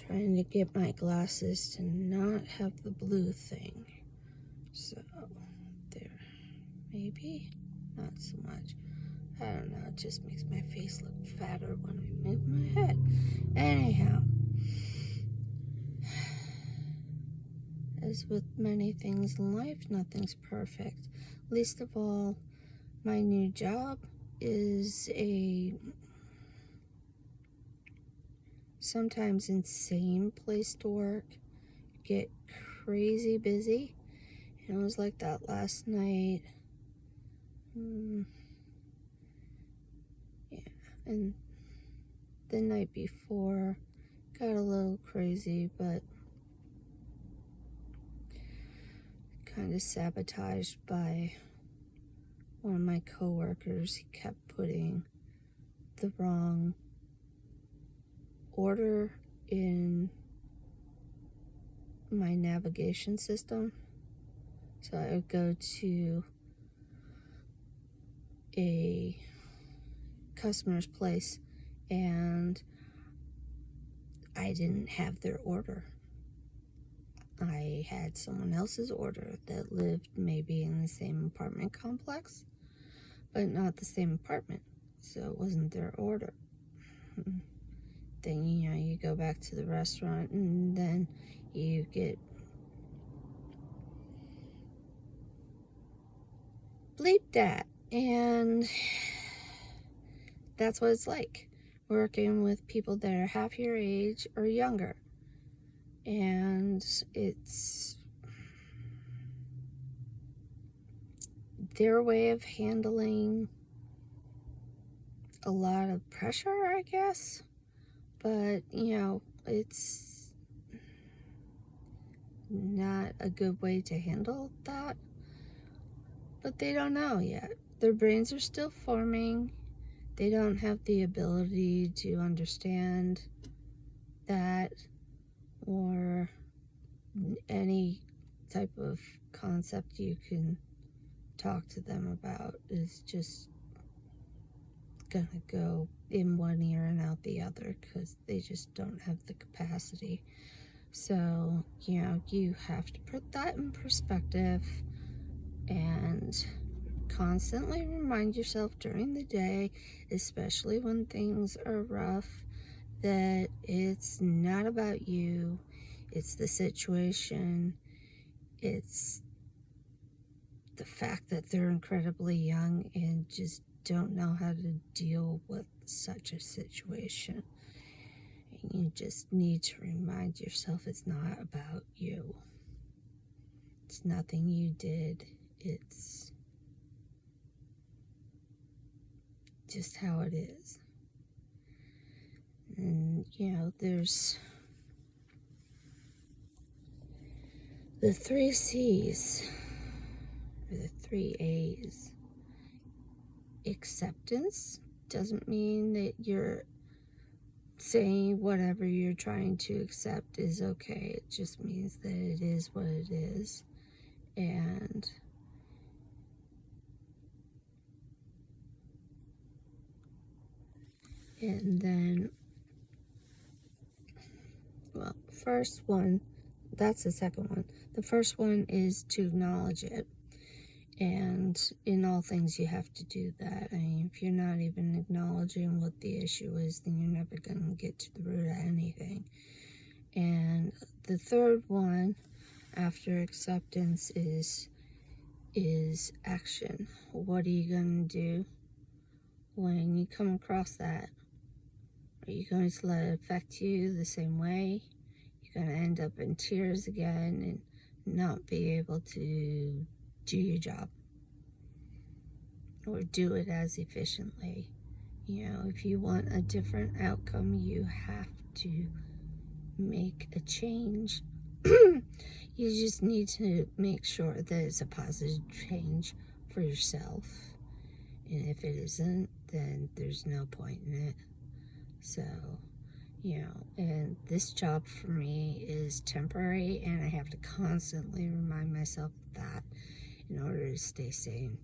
trying to get my glasses to not have the blue thing. So, there. Maybe? Not so much. I don't know, it just makes my face look fatter when I move my head. Anyhow, as with many things in life, nothing's perfect. Least of all, my new job is a sometimes insane place to work. Get crazy busy. And it was like that last night. Yeah, and the night before got a little crazy, but kind of sabotaged by one of my coworkers. He kept putting the wrong order in my navigation system. So I would go to a customer's place and I didn't have their order. I had someone else's order that lived maybe in the same apartment complex, but not the same apartment. So it wasn't their order. Then, you go back to the restaurant and then you get bleeped at. And that's what it's like working with people that are half your age or younger. And it's their way of handling a lot of pressure, I guess. But, it's not a good way to handle that. But they don't know yet. Their brains are still forming. They don't have the ability to understand that or any type of concept you can talk to them about is just gonna go in one ear and out the other because they just don't have the capacity. So, you have to put that in perspective and constantly remind yourself during the day, especially when things are rough, that it's not about you, it's the situation, it's the fact that they're incredibly young and just don't know how to deal with such a situation. And you just need to remind yourself it's not about you. It's nothing you did. It's just how it is. And, there's the 3 C's, or the 3 A's. Acceptance doesn't mean that you're saying whatever you're trying to accept is okay. It just means that it is what it is. And then, first one, that's the second one. The first one is to acknowledge it. And in all things, you have to do that. I mean, if you're not even acknowledging what the issue is, then you're never going to get to the root of anything. And the third one, after acceptance, is action. What are you going to do when you come across that? Are you going to let it affect you the same way? You're going to end up in tears again and not be able to do your job or do it as efficiently. If you want a different outcome, you have to make a change. You just need to make sure that it's a positive change for yourself. And if it isn't, then there's no point in it. So, and this job for me is temporary, and I have to constantly remind myself of that in order to stay sane.